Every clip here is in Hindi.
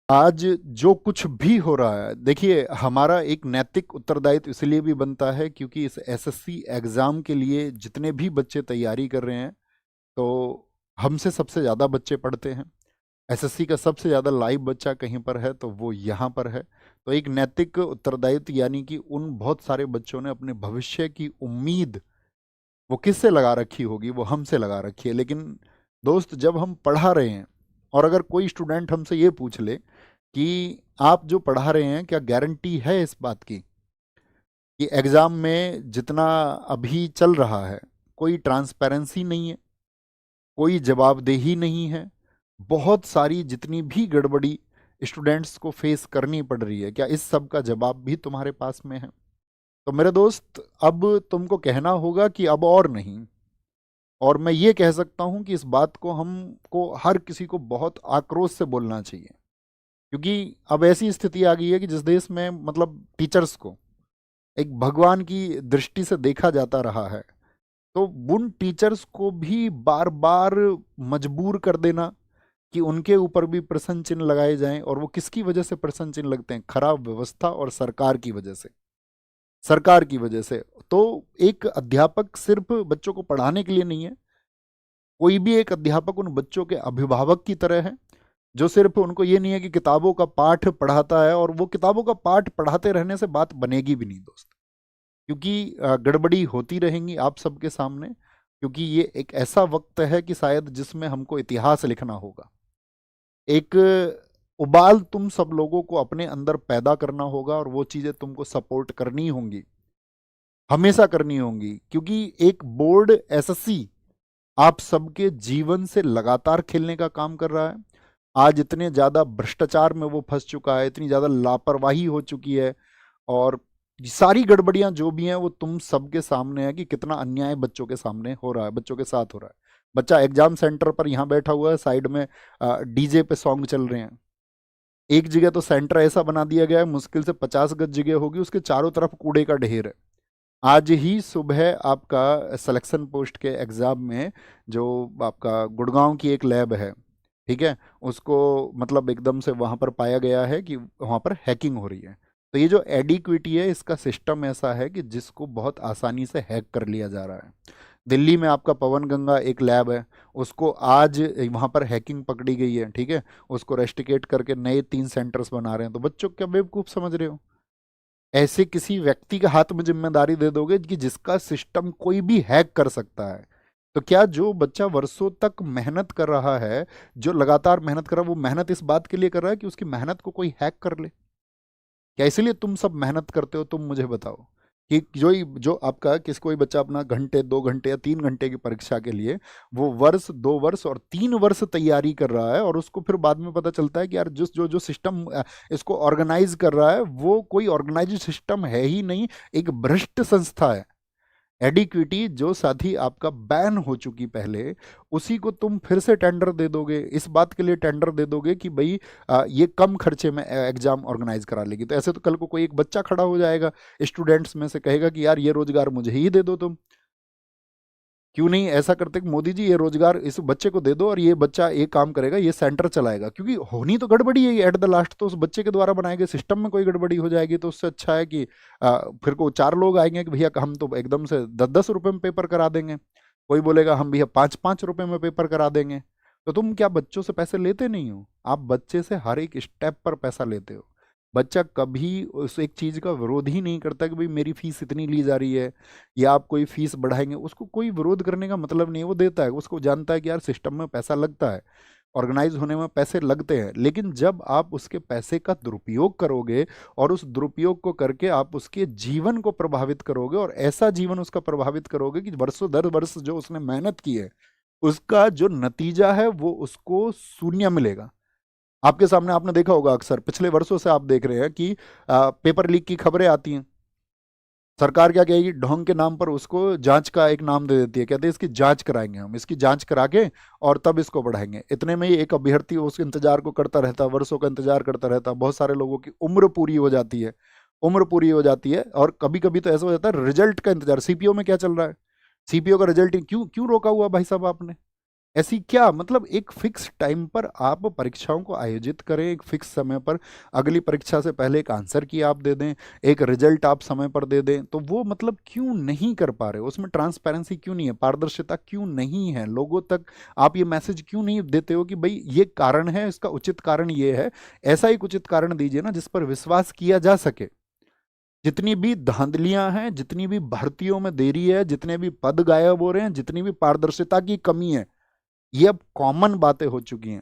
आज जो कुछ भी हो रहा है, देखिए हमारा एक नैतिक उत्तरदायित्व इसलिए भी बनता है क्योंकि इस एसएससी एग्जाम के लिए जितने भी बच्चे तैयारी कर रहे हैं, तो हमसे सबसे ज़्यादा बच्चे पढ़ते हैं। एसएससी का सबसे ज़्यादा लाइव बच्चा कहीं पर है तो वो यहाँ पर है। तो एक नैतिक उत्तरदायित्व यानी कि उन बहुत सारे बच्चों ने अपने भविष्य की उम्मीद वो किससे लगा रखी होगी, वो हमसे लगा रखी है। लेकिन दोस्त, जब हम पढ़ा रहे हैं और अगर कोई स्टूडेंट हमसे ये पूछ ले कि आप जो पढ़ा रहे हैं क्या गारंटी है इस बात की कि एग्ज़ाम में जितना अभी चल रहा है कोई ट्रांसपेरेंसी नहीं है, कोई जवाबदेही नहीं है, बहुत सारी जितनी भी गड़बड़ी स्टूडेंट्स को फेस करनी पड़ रही है, क्या इस सब का जवाब भी तुम्हारे पास में है? तो मेरे दोस्त, अब तुमको कहना होगा कि अब और नहीं। और मैं ये कह सकता हूँ कि इस बात को हमको हर किसी को बहुत आक्रोश से बोलना चाहिए, क्योंकि अब ऐसी स्थिति आ गई है कि जिस देश में मतलब टीचर्स को एक भगवान की दृष्टि से देखा जाता रहा है, तो उन टीचर्स को भी बार बार मजबूर कर देना कि उनके ऊपर भी प्रश्न चिन्ह लगाए जाएं। और वो किसकी वजह से प्रश्न चिन्ह लगते हैं? खराब व्यवस्था और सरकार की वजह से। सरकार की वजह से। तो एक अध्यापक सिर्फ बच्चों को पढ़ाने के लिए नहीं है, कोई भी एक अध्यापक उन बच्चों के अभिभावक की तरह है, जो सिर्फ उनको ये नहीं है कि किताबों का पाठ पढ़ाता है और वो किताबों का पाठ पढ़ाते रहने से बात बनेगी भी नहीं दोस्त। क्योंकि गड़बड़ी होती रहेंगी आप सबके सामने, क्योंकि ये एक ऐसा वक्त है कि शायद जिसमें हमको इतिहास लिखना होगा। एक उबाल तुम सब लोगों को अपने अंदर पैदा करना होगा और वो चीज़ें तुमको सपोर्ट करनी होंगी, हमेशा करनी होंगी, क्योंकि एक बोर्ड एसएससी आप सबके जीवन से लगातार खेलने का काम कर रहा है। आज इतने ज़्यादा भ्रष्टाचार में वो फंस चुका है, इतनी ज़्यादा लापरवाही हो चुकी है, और सारी गड़बड़ियां जो भी हैं वो तुम सबके सामने है कि कितना अन्याय बच्चों के सामने हो रहा है, बच्चों के साथ हो रहा है। बच्चा एग्जाम सेंटर पर यहाँ बैठा हुआ है, साइड में डीजे पे सॉन्ग चल रहे हैं। एक जगह तो सेंटर ऐसा बना दिया गया है, मुश्किल से 50 गज जगह होगी, उसके चारों तरफ कूड़े का ढेर है। आज ही सुबह आपका सिलेक्शन पोस्ट के एग्ज़ाम में जो आपका गुड़गांव की एक लैब है, ठीक है, उसको मतलब एकदम से वहाँ पर पाया गया है कि वहाँ पर हैकिंग हो रही है। तो ये जो एडिक्विटी है, इसका सिस्टम ऐसा है कि जिसको बहुत आसानी से हैक कर लिया जा रहा है। दिल्ली में आपका पवन गंगा एक लैब है, उसको आज वहाँ पर हैकिंग पकड़ी गई है, ठीक है। उसको रेस्टिकेट करके नए 3 सेंटर्स बना रहे हैं। तो बच्चों क्या बेवकूफ़ समझ रहे हो? ऐसे किसी व्यक्ति के हाथ में जिम्मेदारी दे दोगे कि जिसका सिस्टम कोई भी हैक कर सकता है? तो क्या जो बच्चा वर्षों तक मेहनत कर रहा है, जो लगातार मेहनत कर रहा है, वो मेहनत इस बात के लिए कर रहा है कि उसकी मेहनत को कोई हैक कर ले? क्या इसलिए तुम सब मेहनत करते हो? तुम मुझे बताओ कि जो आपका किस कोई बच्चा अपना घंटे 2 घंटे या 3 घंटे की परीक्षा के लिए वो वर्ष 2 वर्ष और 3 वर्ष तैयारी कर रहा है, और उसको फिर बाद में पता चलता है कि यार जिस जो जो सिस्टम इसको ऑर्गेनाइज कर रहा है वो कोई ऑर्गेनाइज सिस्टम है ही नहीं, एक भ्रष्ट संस्था है। एडिक्विटी जो साथी आपका बैन हो चुकी पहले, उसी को तुम फिर से टेंडर दे दोगे, इस बात के लिए टेंडर दे दोगे कि भाई ये कम खर्चे में एग्जाम ऑर्गेनाइज करा लेगी। तो ऐसे तो कल को कोई एक बच्चा खड़ा हो जाएगा स्टूडेंट्स में से, कहेगा कि यार ये रोजगार मुझे ही दे दो तुम। क्यों नहीं ऐसा करते कि मोदी जी ये रोजगार इस बच्चे को दे दो और ये बच्चा एक काम करेगा, ये सेंटर चलाएगा। क्योंकि होनी तो गड़बड़ी है एट द लास्ट, तो उस बच्चे के द्वारा बनाए गए सिस्टम में कोई गड़बड़ी हो जाएगी, तो उससे अच्छा है कि फिर को 4 लोग आएंगे कि भैया हम तो एकदम से 10-10 रुपए में पेपर करा देंगे। कोई बोलेगा हम भैया 5-5 रुपए में पेपर करा देंगे। तो तुम क्या बच्चों से पैसे लेते नहीं हो? आप बच्चे से हर एक स्टेप पर पैसा लेते हो। बच्चा कभी उस एक चीज का विरोध ही नहीं करता कि भाई मेरी फीस इतनी ली जा रही है या आप कोई फीस बढ़ाएंगे। उसको कोई विरोध करने का मतलब नहीं है, वो देता है। उसको जानता है कि यार सिस्टम में पैसा लगता है, ऑर्गेनाइज होने में पैसे लगते हैं। लेकिन जब आप उसके पैसे का दुरुपयोग करोगे और उस दुरुपयोग को करके आप उसके जीवन को प्रभावित करोगे, और ऐसा जीवन उसका प्रभावित करोगे कि वर्षों दर वर्ष जो उसने मेहनत की है उसका जो नतीजा है वो उसको शून्य मिलेगा। आपके सामने आपने देखा होगा, अक्सर पिछले वर्षों से आप देख रहे हैं कि पेपर लीक की खबरें आती हैं। सरकार क्या कहेगी? ढोंग के नाम पर उसको जांच का एक नाम दे देती है, कहते हैं इसकी जांच कराएंगे, हम इसकी जांच करा के और तब इसको बढ़ाएंगे। इतने में ही एक अभ्यर्थी उस इंतजार को करता रहता है, वर्षों का इंतजार करता रहता है। बहुत सारे लोगों की उम्र पूरी हो जाती है, उम्र पूरी हो जाती है, और कभी कभी तो ऐसा हो जाता है रिजल्ट का इंतजार। सीपीओ में क्या चल रहा है? सीपीओ का रिजल्ट क्यों क्यों रोका हुआ भाई साहब आपने? ऐसी क्या, मतलब एक फिक्स टाइम पर आप परीक्षाओं को आयोजित करें, एक फिक्स समय पर अगली परीक्षा से पहले एक आंसर की आप दे दें, एक रिजल्ट आप समय पर दे दें, तो वो मतलब क्यों नहीं कर पा रहे? उसमें ट्रांसपेरेंसी क्यों नहीं है, पारदर्शिता क्यों नहीं है, लोगों तक आप ये मैसेज क्यों नहीं देते हो कि भाई ये कारण है, इसका उचित कारण ये है? ऐसा एक उचित कारण दीजिए ना जिस पर विश्वास किया जा सके। जितनी भी धांधलियां हैं, जितनी भी भर्तियों में देरी है, जितने भी पद गायब हो रहे हैं, जितनी भी पारदर्शिता की कमी है, ये अब कॉमन बातें हो चुकी हैं।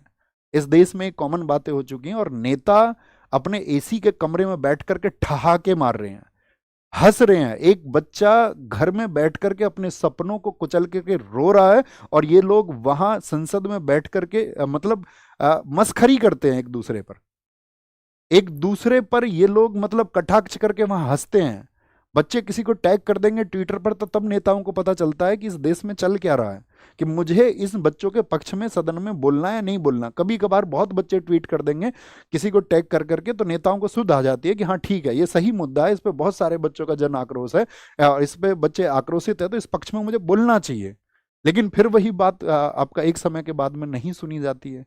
इस देश में कॉमन बातें हो चुकी हैं, और नेता अपने एसी के कमरे में बैठ करके ठहाके मार रहे हैं, हंस रहे हैं। एक बच्चा घर में बैठ करके अपने सपनों को कुचल करके रो रहा है, और ये लोग वहां संसद में बैठ करके मतलब मस्खरी करते हैं एक दूसरे पर ये लोग मतलब कटाक्ष करके वहां हंसते हैं। बच्चे किसी को टैग कर देंगे ट्विटर पर, तो तब नेताओं को पता चलता है कि इस देश में चल क्या रहा है, कि मुझे इस बच्चों के पक्ष में सदन में बोलना है या नहीं बोलना। कभी कभार बहुत बच्चे ट्वीट कर देंगे किसी को टैग कर करके, तो नेताओं को सुध आ जाती है कि हाँ ठीक है, ये सही मुद्दा है, इस पर बहुत सारे बच्चों का जन आक्रोश है, और इस पे बच्चे आक्रोशित है, तो इस पक्ष में मुझे बोलना चाहिए। लेकिन फिर वही बात आपका एक समय के बाद में नहीं सुनी जाती है।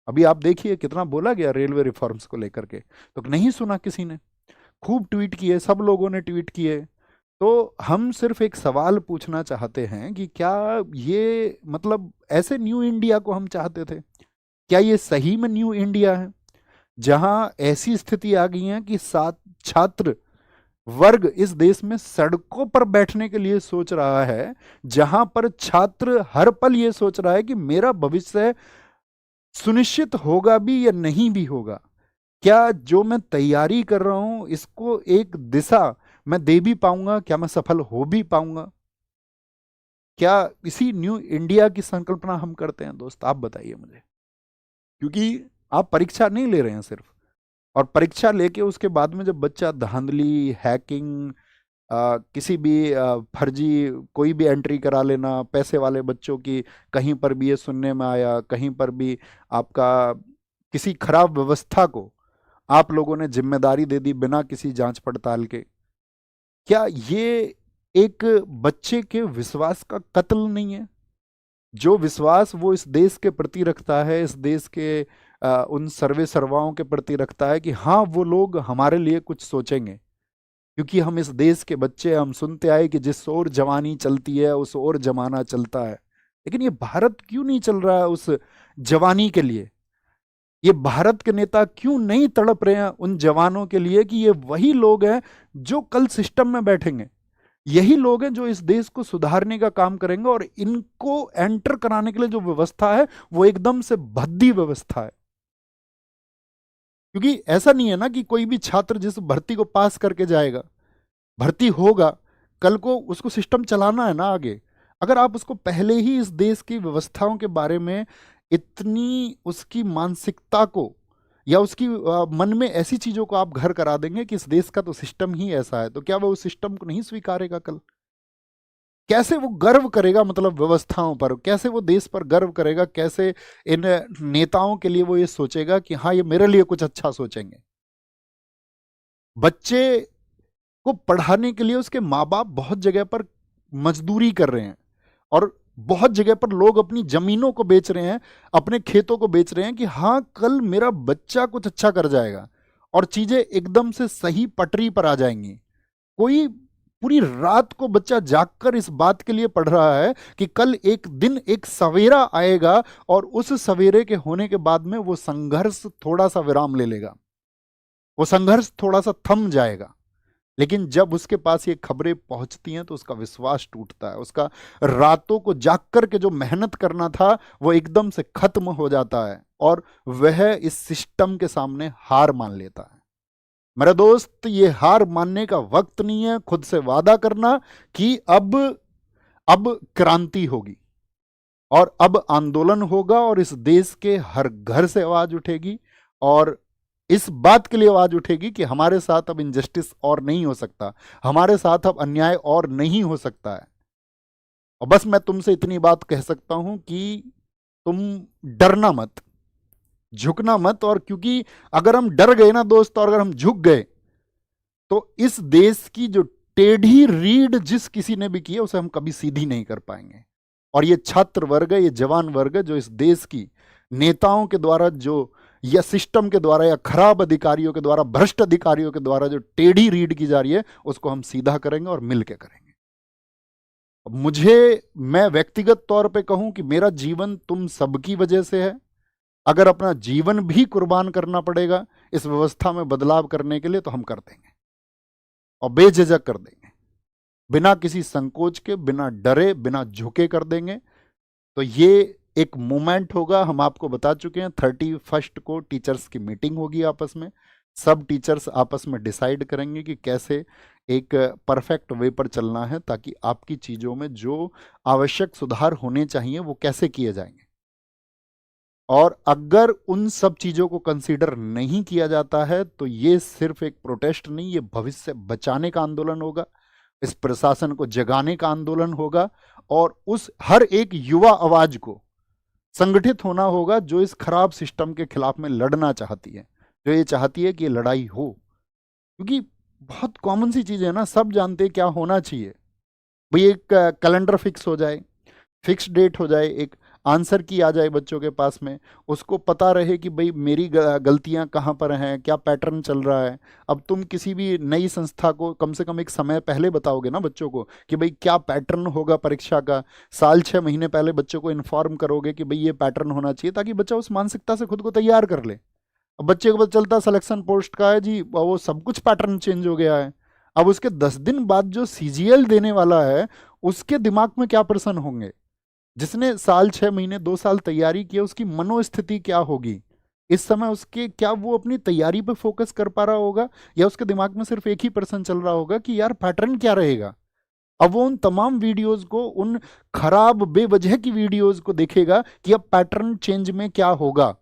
अभी आप देखिए कितना बोला गया रेलवे रिफॉर्म्स को लेकर के, तो नहीं सुना किसी ने। खूब ट्वीट किए, सब लोगों ने ट्वीट किए। तो हम सिर्फ एक सवाल पूछना चाहते हैं कि क्या ये मतलब ऐसे न्यू इंडिया को हम चाहते थे? क्या ये सही में न्यू इंडिया है, जहां ऐसी स्थिति आ गई है कि सात छात्र वर्ग इस देश में सड़कों पर बैठने के लिए सोच रहा है, जहां पर छात्र हर पल ये सोच रहा है कि मेरा भविष्य सुनिश्चित होगा भी या नहीं भी होगा? क्या जो मैं तैयारी कर रहा हूं इसको एक दिशा मैं दे भी पाऊंगा? क्या मैं सफल हो भी पाऊंगा? क्या इसी न्यू इंडिया की संकल्पना हम करते हैं दोस्त? आप बताइए मुझे। क्योंकि आप परीक्षा नहीं ले रहे हैं सिर्फ, और परीक्षा लेके उसके बाद में जब बच्चा धांधली, हैकिंग, किसी भी फर्जी कोई भी एंट्री करा लेना, पैसे वाले बच्चों की, कहीं पर भी ये सुनने में आया, कहीं पर भी आपका किसी खराब व्यवस्था को आप लोगों ने जिम्मेदारी दे दी बिना किसी जांच पड़ताल के। क्या ये एक बच्चे के विश्वास का कत्ल नहीं है? जो विश्वास वो इस देश के प्रति रखता है, इस देश के उन सर्वे सर्वाओं के प्रति रखता है कि हाँ वो लोग हमारे लिए कुछ सोचेंगे, क्योंकि हम इस देश के बच्चे, हम सुनते आए कि जिस ओर जवानी चलती है उस ओर जमाना चलता है। लेकिन ये भारत क्यों नहीं चल रहा है उस जवानी के लिए? ये भारत के नेता क्यों नहीं तड़प रहे हैं उन जवानों के लिए कि ये वही लोग हैं जो कल सिस्टम में बैठेंगे, यही लोग हैं जो इस देश को सुधारने का काम करेंगे, और इनको एंटर कराने के लिए जो व्यवस्था है वो एकदम से भद्दी व्यवस्था है। क्योंकि ऐसा नहीं है ना कि कोई भी छात्र जिस भर्ती को पास करके जाएगा, भर्ती होगा, कल को उसको सिस्टम चलाना है ना आगे। अगर आप उसको पहले ही इस देश की व्यवस्थाओं के बारे में इतनी उसकी मानसिकता को या उसकी मन में ऐसी चीजों को आप घर करा देंगे कि इस देश का तो सिस्टम ही ऐसा है, तो क्या वो उस सिस्टम को नहीं स्वीकारेगा कल? कैसे वो गर्व करेगा मतलब व्यवस्थाओं पर? कैसे वो देश पर गर्व करेगा? कैसे इन नेताओं के लिए वो ये सोचेगा कि हाँ ये मेरे लिए कुछ अच्छा सोचेंगे? बच्चे को पढ़ाने के लिए उसके माँ बाप बहुत जगह पर मजदूरी कर रहे हैं, और बहुत जगह पर लोग अपनी जमीनों को बेच रहे हैं, अपने खेतों को बेच रहे हैं कि हाँ कल मेरा बच्चा कुछ अच्छा कर जाएगा और चीजें एकदम से सही पटरी पर आ जाएंगी। कोई पूरी रात को बच्चा जागकर इस बात के लिए पढ़ रहा है कि कल एक दिन एक सवेरा आएगा, और उस सवेरे के होने के बाद में वो संघर्ष थोड़ा सा विराम ले लेगा, वो संघर्ष थोड़ा सा थम जाएगा। लेकिन जब उसके पास ये खबरें पहुंचती हैं तो उसका विश्वास टूटता है, उसका रातों को जाग कर के जो मेहनत करना था वो एकदम से खत्म हो जाता है, और वह इस सिस्टम के सामने हार मान लेता है। मेरा दोस्त, ये हार मानने का वक्त नहीं है। खुद से वादा करना कि अब क्रांति होगी, और अब आंदोलन होगा, और इस देश के हर घर से आवाज उठेगी, और इस बात के लिए आवाज उठेगी कि हमारे साथ अब इनजस्टिस और नहीं हो सकता, हमारे साथ अब अन्याय और नहीं हो सकता है। और बस मैं तुमसे इतनी बात कह सकता हूं कि तुम डरना मत, झुकना मत। और क्योंकि अगर हम डर गए ना दोस्त, और अगर हम झुक गए, तो इस देश की जो टेढ़ी रीढ़ जिस किसी ने भी की है उसे हम कभी सीधी नहीं कर पाएंगे। और ये छात्र वर्ग है, ये जवान वर्ग है, जो इस देश की नेताओं के द्वारा जो, या सिस्टम के द्वारा, या खराब अधिकारियों के द्वारा, भ्रष्ट अधिकारियों के द्वारा जो टेढ़ी रीड की जा रही है, उसको हम सीधा करेंगे और मिल के करेंगे। मैं व्यक्तिगत तौर पे कहूं कि मेरा जीवन तुम सबकी वजह से है। अगर अपना जीवन भी कुर्बान करना पड़ेगा इस व्यवस्था में बदलाव करने के लिए, तो हम कर देंगे और बेझिझक कर देंगे, बिना किसी संकोच के, बिना डरे, बिना झुके कर देंगे। तो ये एक मूवमेंट होगा। हम आपको बता चुके हैं 31 को टीचर्स की मीटिंग होगी आपस में। सब टीचर्स आपस में डिसाइड करेंगे कि कैसे एक परफेक्ट वे पर चलना है, ताकि आपकी चीज़ों में जो आवश्यक सुधार होने चाहिए वो कैसे किए जाएंगे। और अगर उन सब चीज़ों को कंसीडर नहीं किया जाता है, तो ये सिर्फ एक प्रोटेस्ट नहीं, ये भविष्य बचाने का आंदोलन होगा, इस प्रशासन को जगाने का आंदोलन होगा, और उस हर एक युवा आवाज को संगठित होना होगा जो इस खराब सिस्टम के खिलाफ में लड़ना चाहती है, जो ये चाहती है कि ये लड़ाई हो। क्योंकि बहुत कॉमन सी चीज़ है ना, सब जानते हैं क्या होना चाहिए। भाई एक कैलेंडर फिक्स हो जाए, फिक्स डेट हो जाए, एक आंसर की आ जाए बच्चों के पास में, उसको पता रहे कि भाई मेरी गलतियां कहाँ पर हैं, क्या पैटर्न चल रहा है। अब तुम किसी भी नई संस्था को कम से कम एक समय पहले बताओगे ना बच्चों को कि भाई क्या पैटर्न होगा परीक्षा का, साल 6 महीने पहले बच्चों को इन्फॉर्म करोगे कि भाई ये पैटर्न होना चाहिए, ताकि बच्चा उस मानसिकता से खुद को तैयार कर ले। अब बच्चे को पता चलता सिलेक्शन पोस्ट का है जी, वो सब कुछ पैटर्न चेंज हो गया है। अब उसके 10 दिन बाद जो सीजीएल देने वाला है, उसके दिमाग में क्या प्रश्न होंगे। जिसने साल 6 महीने 2 साल तैयारी की है, उसकी मनोस्थिति क्या होगी इस समय, उसके क्या वो अपनी तैयारी पर फोकस कर पा रहा होगा, या उसके दिमाग में सिर्फ एक ही प्रश्न चल रहा होगा कि यार पैटर्न क्या रहेगा। अब वो उन तमाम वीडियोस को, उन खराब बेवजह की वीडियोस को देखेगा कि अब पैटर्न चेंज में क्या होगा।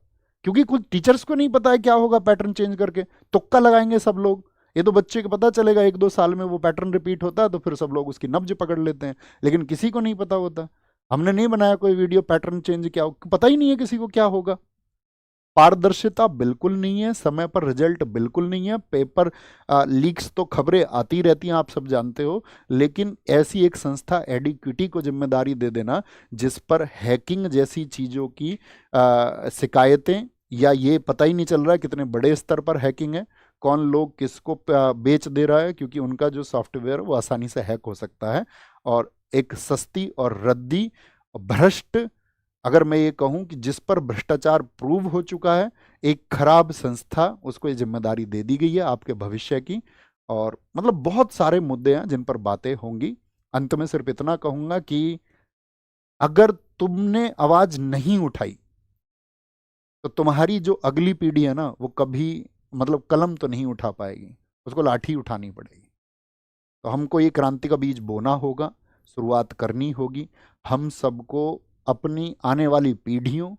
क्योंकि कुछ टीचर्स को नहीं पता है क्या होगा पैटर्न चेंज करके, तुक्का लगाएंगे सब लोग। ये तो बच्चे को पता चलेगा 1-2 साल में वो पैटर्न रिपीट होता है, तो फिर सब लोग उसकी नब्ज पकड़ लेते हैं, लेकिन किसी को नहीं पता होता। हमने नहीं बनाया कोई वीडियो पैटर्न चेंज क्या हो, पता ही नहीं है किसी को क्या होगा। पारदर्शिता बिल्कुल नहीं है, समय पर रिजल्ट बिल्कुल नहीं है, पेपर लीक्स तो खबरें आती रहती हैं, आप सब जानते हो। लेकिन ऐसी एक संस्था एडिक्विटी को जिम्मेदारी दे देना, जिस पर हैकिंग जैसी चीज़ों की शिकायतें, या ये पता ही नहीं चल रहा है कितने बड़े स्तर पर हैकिंग है, कौन लोग किसको बेच दे रहा है, क्योंकि उनका जो सॉफ्टवेयर वो आसानी से हैक हो सकता है। और एक सस्ती और रद्दी, भ्रष्ट, अगर मैं ये कहूं कि जिस पर भ्रष्टाचार प्रूव हो चुका है, एक खराब संस्था, उसको ये जिम्मेदारी दे दी गई है आपके भविष्य की। और मतलब बहुत सारे मुद्दे हैं जिन पर बातें होंगी। अंत में सिर्फ इतना कहूंगा कि अगर तुमने आवाज नहीं उठाई, तो तुम्हारी जो अगली पीढ़ी है ना, वो कभी मतलब कलम तो नहीं उठा पाएगी, उसको लाठी उठानी पड़ेगी। तो हमको ये क्रांति का बीज बोना होगा, शुरुआत करनी होगी। हम सबको अपनी आने वाली पीढ़ियों,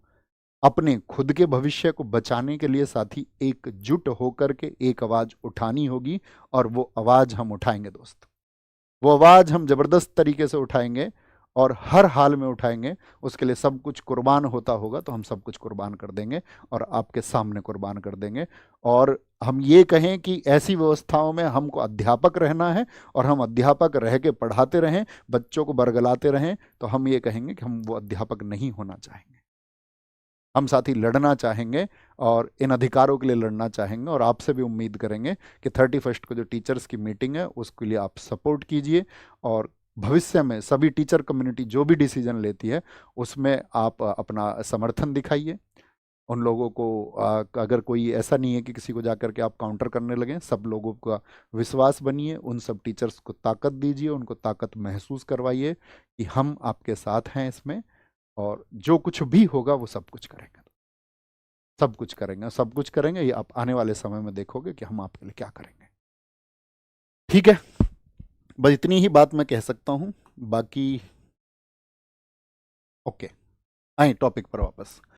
अपने खुद के भविष्य को बचाने के लिए साथी एकजुट होकर के एक आवाज उठानी होगी। और वो आवाज हम उठाएंगे दोस्त, वो आवाज हम जबरदस्त तरीके से उठाएंगे, और हर हाल में उठाएंगे। उसके लिए सब कुछ कुर्बान होता होगा तो हम सब कुछ कुर्बान कर देंगे, और आपके सामने कुर्बान कर देंगे। और हम ये कहें कि ऐसी व्यवस्थाओं में हमको अध्यापक रहना है, और हम अध्यापक रह के पढ़ाते रहें, बच्चों को बरगलाते रहें, तो हम ये कहेंगे कि हम वो अध्यापक नहीं होना चाहेंगे। हम साथी लड़ना चाहेंगे, और इन अधिकारों के लिए लड़ना चाहेंगे। और आपसे भी उम्मीद करेंगे कि 31 को जो टीचर्स की मीटिंग है उसके लिए आप सपोर्ट कीजिए, और भविष्य में सभी टीचर कम्युनिटी जो भी डिसीजन लेती है उसमें आप अपना समर्थन दिखाइए। उन लोगों को अगर कोई ऐसा नहीं है कि किसी को जाकर के आप काउंटर करने लगें, सब लोगों का विश्वास बनिए, उन सब टीचर्स को ताकत दीजिए, उनको ताकत महसूस करवाइए कि हम आपके साथ हैं इसमें, और जो कुछ भी होगा वो सब कुछ करेंगे, सब कुछ करेंगे, सब कुछ करेंगे। ये आप आने वाले समय में देखोगे कि हम आपके लिए क्या करेंगे। ठीक है, बस इतनी ही बात मैं कह सकता हूँ। बाकी ओके, आए टॉपिक पर वापस।